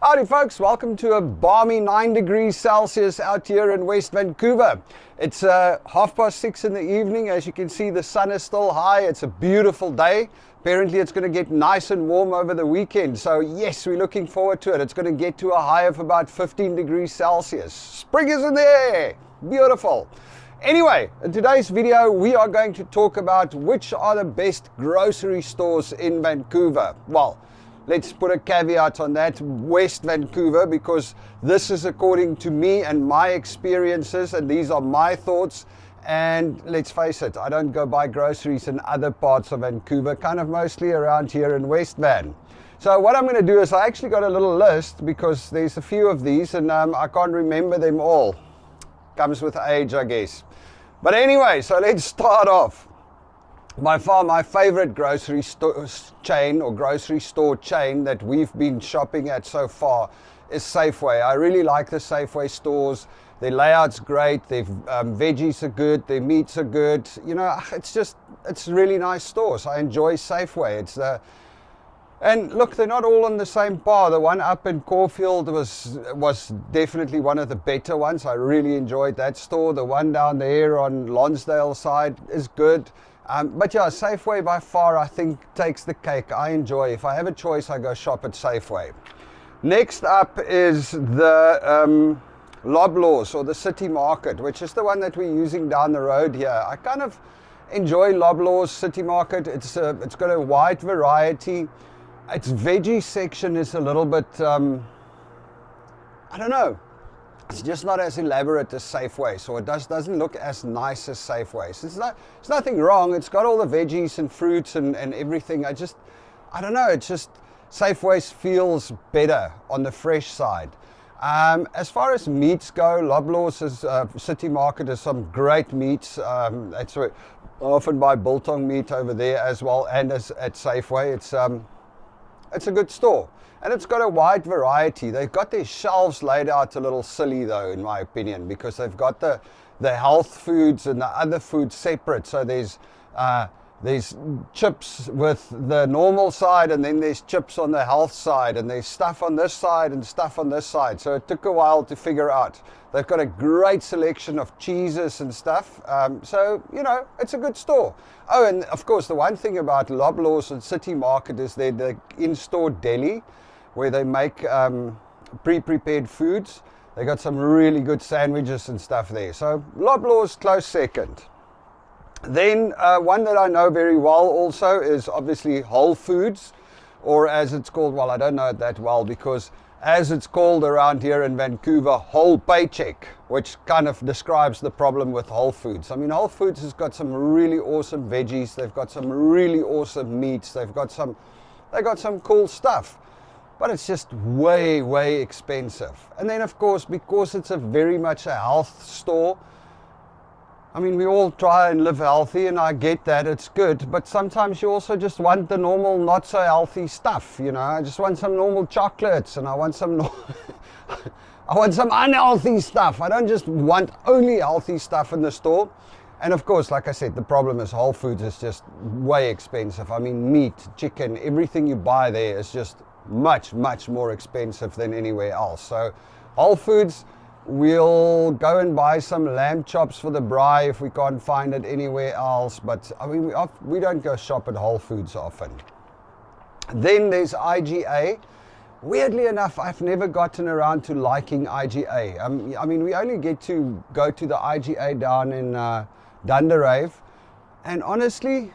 Howdy folks, welcome to a balmy 9 degrees Celsius out here in West Vancouver. It's 6:30 in the evening. As you can see, the sun is still high. It's a beautiful day. Apparently it's going to get nice and warm over the weekend. So yes, we're looking forward to it. It's going to get to a high of about 15 degrees Celsius. Spring is in the air. Beautiful. Anyway, in today's video, we are going to talk about which are the best grocery stores in Vancouver. Well, let's put a caveat on that, West Vancouver, because this is according to me and my experiences, and these are my thoughts. And let's face it, I don't go buy groceries in other parts of Vancouver, kind of mostly around here in West Van. So what I'm going to do is I actually got a little list because there's a few of these and I can't remember them all. Comes with age, I guess. But anyway, so let's start off. By far my favorite grocery store chain that we've been shopping at so far is Safeway. I really like the Safeway stores. Their layout's great, their veggies are good, their meats are good. You know, it's really nice stores. I enjoy Safeway. And look, they're not all on the same par. The one up in Caulfield was definitely one of the better ones. I really enjoyed that store. The one down there on Lonsdale side is good. But yeah, Safeway by far I think takes the cake. I enjoy. If I have a choice, I go shop at Safeway. Next up is the Loblaws or the City Market, which is the one that we're using down the road here. I kind of enjoy Loblaws City Market. It's got a wide variety. Its veggie section is a little bit, I don't know. It's just not as elaborate as Safeway, so it doesn't look as nice as Safeway. So it's nothing wrong. It's got all the veggies and fruits and everything. I don't know. It's just Safeway feels better on the fresh side. As far as meats go, Loblaws City Market has some great meats. It's often buy biltong meat over there as well, and at Safeway. It's a good store. And it's got a wide variety. They've got their shelves laid out a little silly though, in my opinion, because they've got the health foods and the other foods separate. So there's chips with the normal side, and then there's chips on the health side, and there's stuff on this side and stuff on this side. So it took a while to figure out. They've got a great selection of cheeses and stuff. So, you know, it's a good store. Oh, and of course, the one thing about Loblaws and City Market is the in-store deli, where they make pre-prepared foods. They got some really good sandwiches and stuff there. So Loblaws close second. Then one that I know very well also is obviously Whole Foods, or as it's called, well, I don't know it that well, because as it's called around here in Vancouver, whole paycheck, which kind of describes the problem with Whole Foods. I mean, Whole Foods has got some really awesome veggies. They've got some really awesome meats. They got some cool stuff. But it's just way, way expensive. And then, of course, because it's very much a health store, I mean, we all try and live healthy, and I get that, it's good. But sometimes you also just want the normal, not so healthy stuff, you know. I just want some normal chocolates, and I want some unhealthy stuff. I don't just want only healthy stuff in the store. And of course, like I said, the problem is Whole Foods is just way expensive. I mean, meat, chicken, everything you buy there is just much, much more expensive than anywhere else. So Whole Foods, we'll go and buy some lamb chops for the braai if we can't find it anywhere else. But I mean, we don't go shop at Whole Foods often. Then there's IGA. Weirdly enough, I've never gotten around to liking IGA. I mean, we only get to go to the IGA down in Dunderave, and honestly,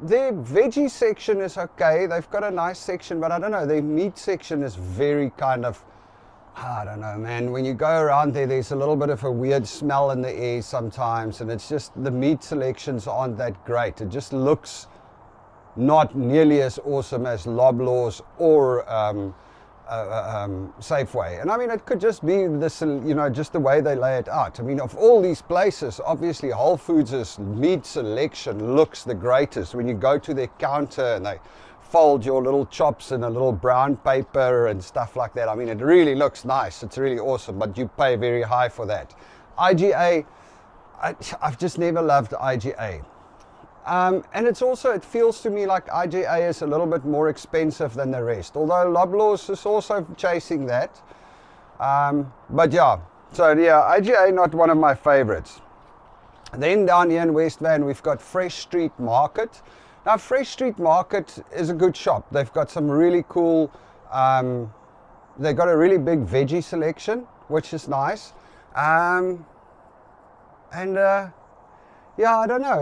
their veggie section is okay. They've got a nice section, but I don't know, their meat section is very kind of, I don't know, man. When you go around there, there's a little bit of a weird smell in the air sometimes, and it's just, the meat selections aren't that great. It just looks not nearly as awesome as Loblaws or Safeway. And I mean, it could just be this, you know, just the way they lay it out. I mean, of all these places, obviously Whole Foods' meat selection looks the greatest. When you go to their counter and they fold your little chops in a little brown paper and stuff like that. I mean, it really looks nice. It's really awesome, but you pay very high for that. IGA, I've just never loved IGA. And it's also, it feels to me like IGA is a little bit more expensive than the rest, although Loblaws is also chasing that. But yeah, so yeah, IGA not one of my favorites. Then down here in West Van, we've got Fresh Street Market. Now, Fresh Street Market is a good shop. They've got some really cool, they've got a really big veggie selection, which is nice. Yeah, I don't know.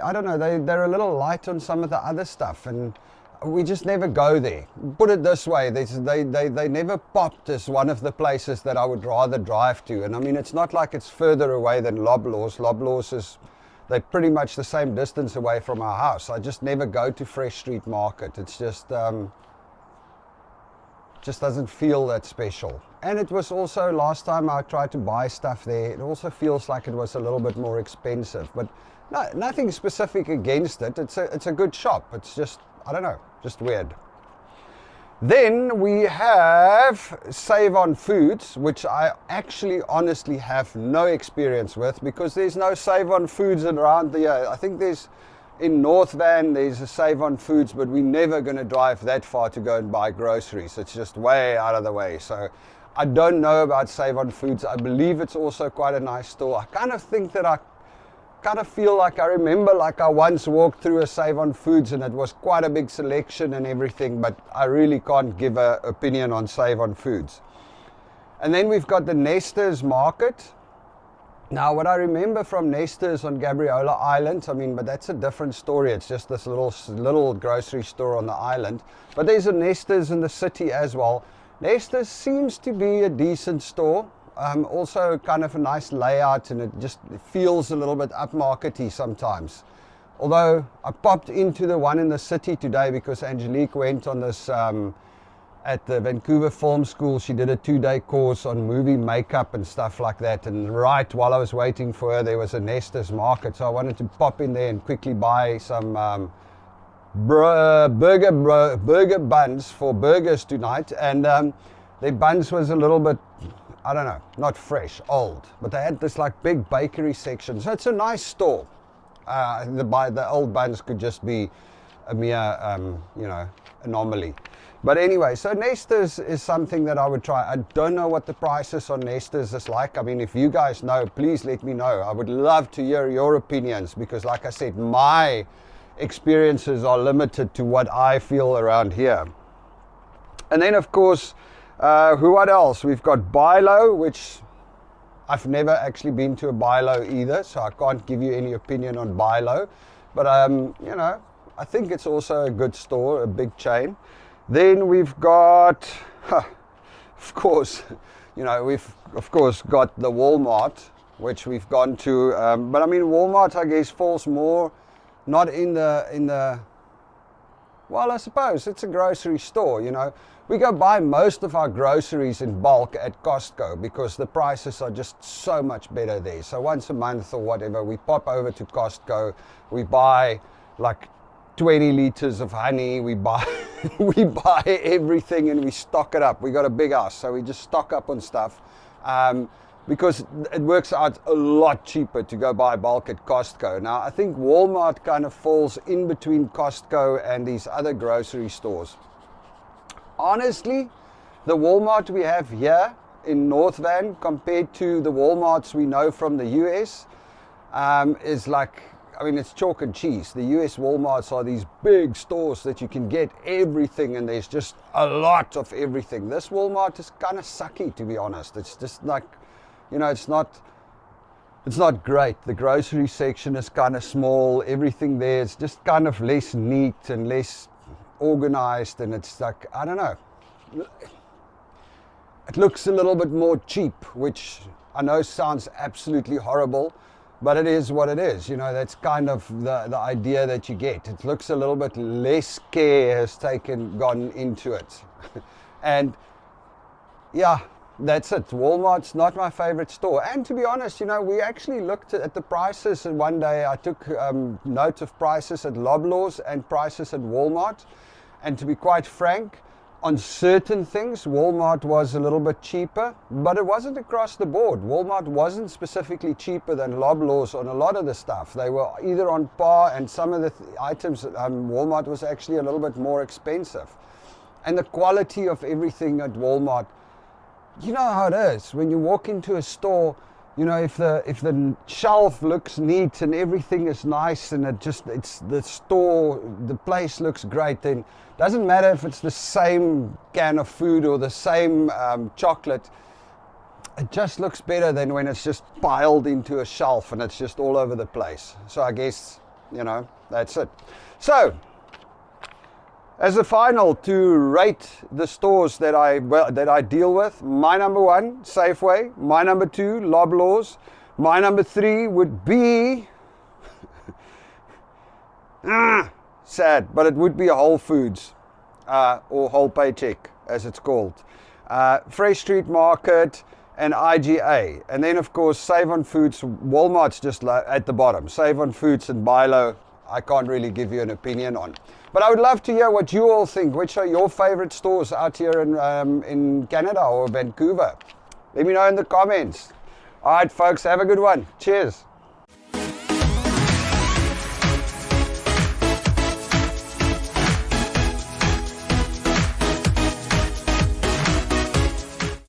I don't know. They're a little light on some of the other stuff, and we just never go there. Put it this way: they never popped as one of the places that I would rather drive to. And I mean, it's not like it's further away than Loblaws. Loblaws is, they're pretty much the same distance away from our house. I just never go to Fresh Street Market. It's just doesn't feel that special. And it was also, last time I tried to buy stuff there, it also feels like it was a little bit more expensive. But no, nothing specific against it. It's a good shop. It's just, I don't know, just weird. Then we have Save On Foods, which I actually honestly have no experience with, because there's no Save On Foods around the, I think there's, in North Van, there's a Save On Foods, but we're never going to drive that far to go and buy groceries. It's just way out of the way. So I don't know about Save On Foods. I believe it's also quite a nice store. I kind of think that I kind of feel like I remember like I once walked through a Save On Foods and it was quite a big selection and everything, but I really can't give an opinion on Save On Foods. And then we've got the Nesters Market. Now, what I remember from Nesters on Gabriola Island, I mean, but that's a different story. It's just this little grocery store on the island. But there's a Nesters in the city as well. Nesters seems to be a decent store. Also kind of a nice layout, and it feels a little bit upmarkety sometimes. Although I popped into the one in the city today because Angelique went on this at the Vancouver Film School. She did a 2-day course on movie makeup and stuff like that, and right while I was waiting for her, there was a Nesters Market, so I wanted to pop in there and quickly buy some burger buns for burgers tonight. And their buns was a little bit, I don't know, not fresh, old, but they had this like big bakery section, so it's a nice store. The old buns could just be a mere anomaly. But anyway, so Nesters is something that I would try. I don't know what the prices on Nesters is like. I mean, if you guys know, please let me know. I would love to hear your opinions, because like I said, my experiences are limited to what I feel around here. And then of course, what else? We've got Bilo, which I've never actually been to a Bilo either, so I can't give you any opinion on Bilo. But I think it's also a good store, a big chain. Then we've got, of course, we've of course got the Walmart, which we've gone to. But I mean, Walmart, I guess, falls more not in the. Well, I suppose it's a grocery store. We go buy most of our groceries in bulk at Costco because the prices are just so much better there. So once a month or whatever, we pop over to Costco. We buy like 20 liters of honey. We buy we buy everything and we stock it up. We got a big house, so we just stock up on stuff because it works out a lot cheaper to go buy bulk at Costco. Now, I think Walmart kind of falls in between Costco and these other grocery stores. Honestly, the Walmart we have here in North Van compared to the Walmarts we know from the US is like, I mean, it's chalk and cheese. The US Walmarts are these big stores that you can get everything, and there's just a lot of everything. This Walmart is kind of sucky, to be honest. It's just like, it's not great. The grocery section is kind of small. Everything there is just kind of less neat and less organized, and it's like, I don't know. It looks a little bit more cheap, which I know sounds absolutely horrible, but it is what it is. That's kind of the idea that you get. It looks a little bit less care has gone into it. And yeah, that's it. Walmart's not my favorite store. And to be honest, we actually looked at the prices, and one day I took note of prices at Loblaws and prices at Walmart. And to be quite frank, On certain things, Walmart was a little bit cheaper, but it wasn't across the board. Walmart wasn't specifically cheaper than Loblaws on a lot of the stuff. They were either on par, and some of the items, Walmart was actually a little bit more expensive. And the quality of everything at Walmart, you know how it is. When you walk into a store, you know, if the shelf looks neat and everything is nice and it's the store, the place looks great, then doesn't matter if it's the same can of food or the same chocolate. It just looks better than when it's just piled into a shelf and it's just all over the place. So I guess, you know, that's it. So, as a final, to rate the stores that I deal with, my number 1, Safeway. My number 2, Loblaws. My number 3 would be, sad, but it would be Whole Foods, or Whole Paycheck, as it's called. Fresh Street Market and IGA. And then, of course, Save on Foods. Walmart's just at the bottom. Save on Foods and Bilo, I can't really give you an opinion on. But I would love to hear what you all think. Which are your favorite stores out here in Canada or Vancouver? Let me know in the comments. All right, folks, have a good one. Cheers.